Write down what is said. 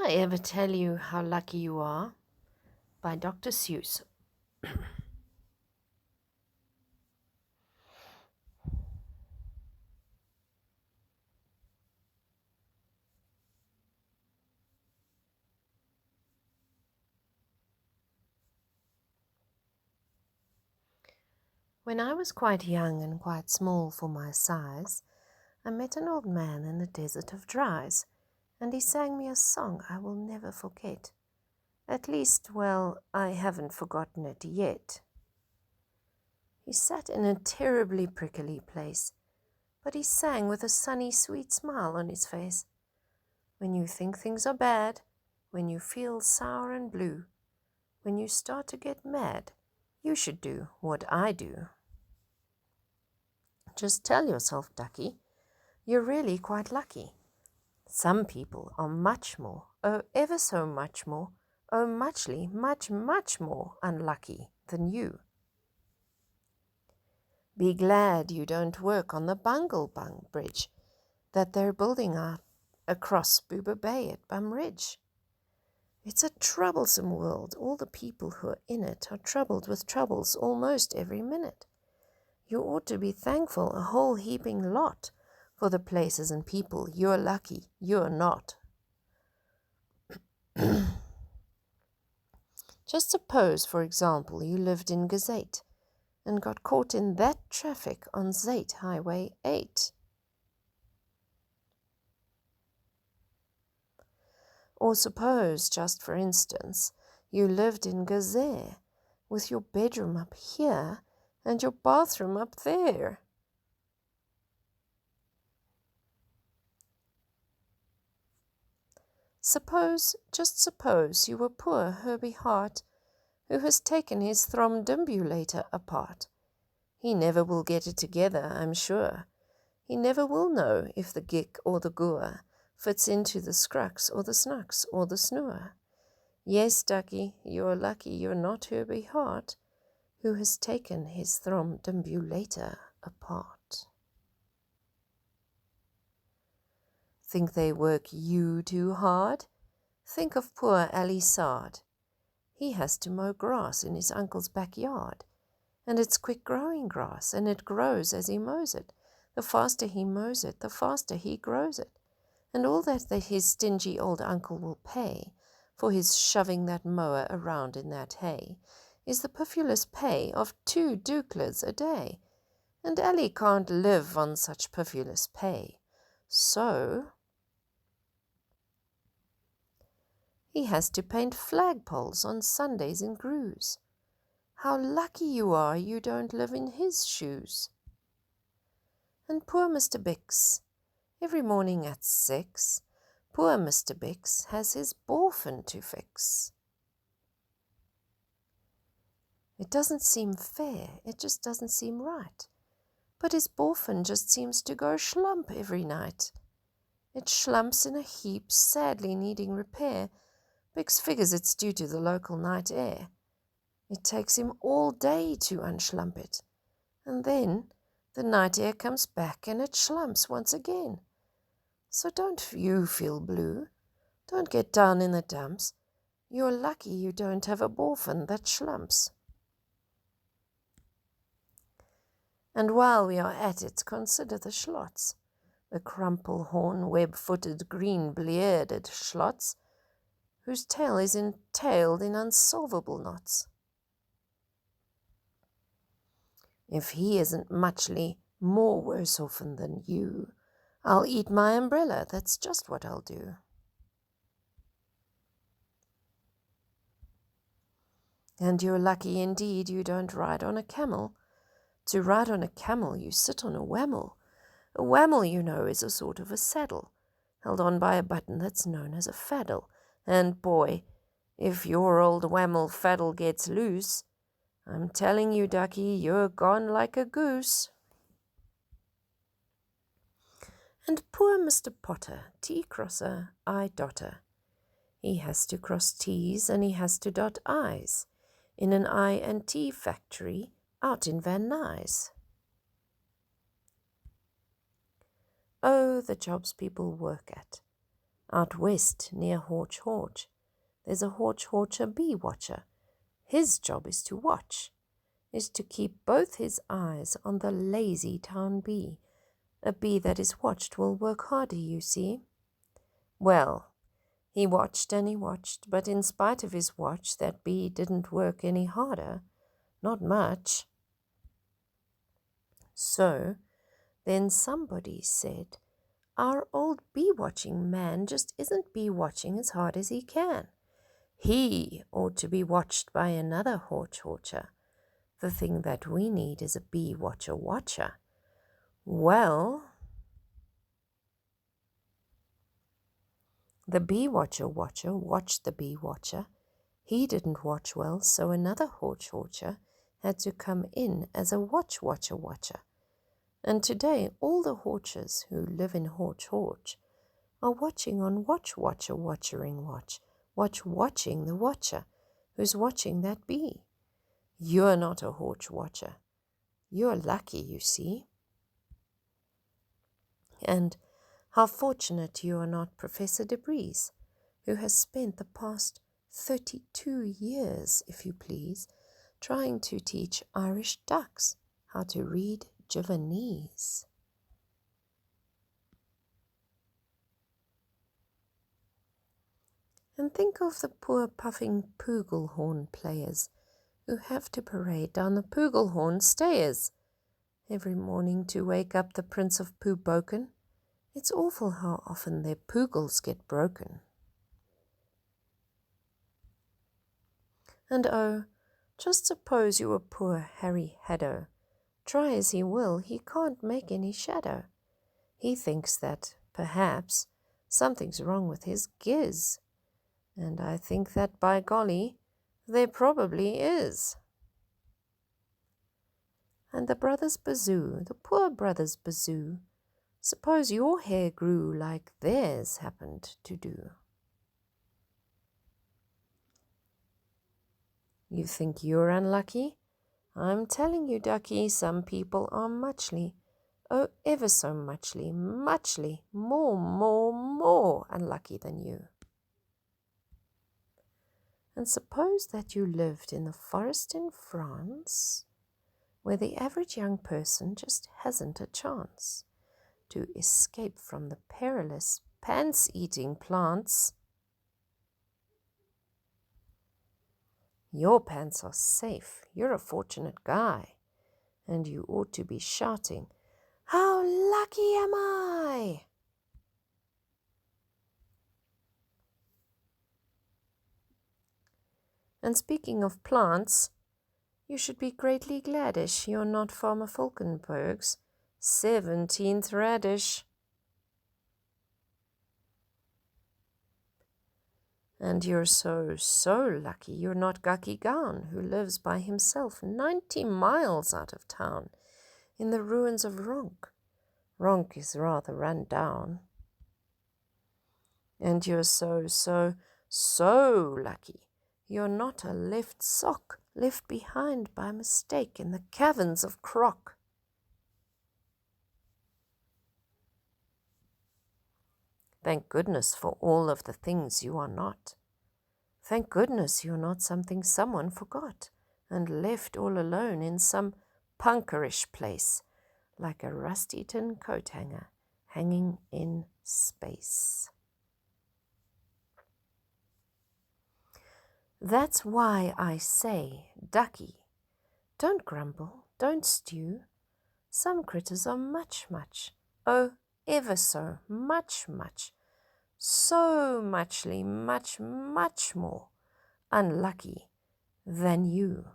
I ever tell you how lucky you are? By Dr. Seuss. When I was quite young and quite small for my size, I met an old man in the desert of dries, and he sang me a song I will never forget. At least, well, I haven't forgotten it yet. He sat in a terribly prickly place, but he sang with a sunny, sweet smile on his face. When you think things are bad, when you feel sour and blue, when you start to get mad, you should do what I do. Just tell yourself, ducky, you're really quite lucky. Some people are much more, oh ever so much more, oh muchly, much more unlucky than you. Be glad you don't work on the Bunglebung Bridge that they're building out across Boober Bay at Bum Ridge. It's a troublesome world. All the people who are in it are troubled with troubles almost every minute. You ought to be thankful a whole heaping lot for the places and people you're lucky you're not. Just suppose, for example, you lived in Gazette and got caught in that traffic on Zate Highway 8. Or suppose, just for instance, you lived in Gazette with your bedroom up here and your bathroom up there. Suppose, just suppose, you were poor Herbie Hart, who has taken his thromdumbulator apart. He never will get it together, I'm sure. He never will know if the gick or the goor fits into the scrux or the snux or the snore. Yes, ducky, you're lucky you're not Herbie Hart, who has taken his thromdumbulator apart. Think they work you too hard? Think of poor Ali Sard. He has to mow grass in his uncle's backyard, and it's quick-growing grass, and it grows as he mows it. The faster he mows it, the faster he grows it. And all that his stingy old uncle will pay for his shoving that mower around in that hay is the piffulous pay of 2 dukelers a day. And Ali can't live on such piffulous pay. So he has to paint flagpoles on Sundays in Grooves. How lucky you are you don't live in his shoes. And poor Mr. Bix, every morning at 6, poor Mr. Bix has his boffin to fix. It doesn't seem fair, it just doesn't seem right. But his boffin just seems to go schlump every night. It schlumps in a heap, sadly needing repair. Bix figures it's due to the local night air. It takes him all day to unschlump it. And then the night air comes back and it schlumps once again. So don't you feel blue. Don't get down in the dumps. You're lucky you don't have a boffin that schlumps. And while we are at it, consider the schlots, the crumple-horn, web-footed, green-bearded schlots, whose tail is entailed in unsolvable knots. If he isn't muchly more worse off than you, I'll eat my umbrella, that's just what I'll do. And you're lucky indeed you don't ride on a camel. To ride on a camel you sit on a whammel. A whammel, you know, is a sort of a saddle, held on by a button that's known as a faddle. And boy, if your old whammel faddle gets loose, I'm telling you, ducky, you're gone like a goose. And poor Mr. Potter, T-crosser, I-dotter. He has to cross T's and he has to dot I's in an I and T factory out in Van Nuys. Oh, the jobs people work at. Out west near Horch Horch, there's a Horch Horcher bee watcher. His job is to watch, is to keep both his eyes on the lazy town bee. A bee that is watched will work harder, you see. Well, he watched and he watched, but in spite of his watch, that bee didn't work any harder. Not much. So then somebody said, our old bee-watching man just isn't bee-watching as hard as he can. He ought to be watched by another horch-horcher. The thing that we need is a bee-watcher-watcher. Well, the bee-watcher-watcher watched the bee-watcher. He didn't watch well, so another horch-horcher had to come in as a watch-watcher-watcher. And today all the horchers who live in Horch Horch are watching on watching the watcher who's watching that bee. You're not a Horch watcher. You're lucky, you see. And how fortunate you are not Professor de Bries, who has spent the past 32 years, if you please, trying to teach Irish ducks how to read Javanese. And think of the poor puffing pooglehorn players who have to parade down the pooglehorn stairs every morning to wake up the Prince of Pooboken. It's awful how often their poogles get broken. And oh, just suppose you were poor Harry Haddo. Try as he will, he can't make any shadow. He thinks that, perhaps, something's wrong with his giz. And I think that, by golly, there probably is. And the brothers Bazoo, the poor brothers Bazoo, suppose your hair grew like theirs happened to do. You think you're unlucky? I'm telling you, ducky, some people are muchly, oh, ever so muchly, more unlucky than you. And suppose that you lived in the forest in France, where the average young person just hasn't a chance to escape from the perilous pants-eating plants. Your pants are safe. You're a fortunate guy, and you ought to be shouting, "How lucky am I!" And speaking of plants, you should be greatly gladish you're not Farmer Falkenberg's 17th radish. And you're so lucky you're not Gucky Gown, who lives by himself 90 miles out of town in the ruins of Ronk. Ronk is rather run down. And you're so lucky you're not a left sock left behind by mistake in the caverns of Croc. Thank goodness for all of the things you are not. Thank goodness you're not something someone forgot and left all alone in some punkerish place, like a rusty tin coat hanger hanging in space. That's why I say, ducky, don't grumble, don't stew. Some critters are much, oh, ever so much, so much more unlucky than you.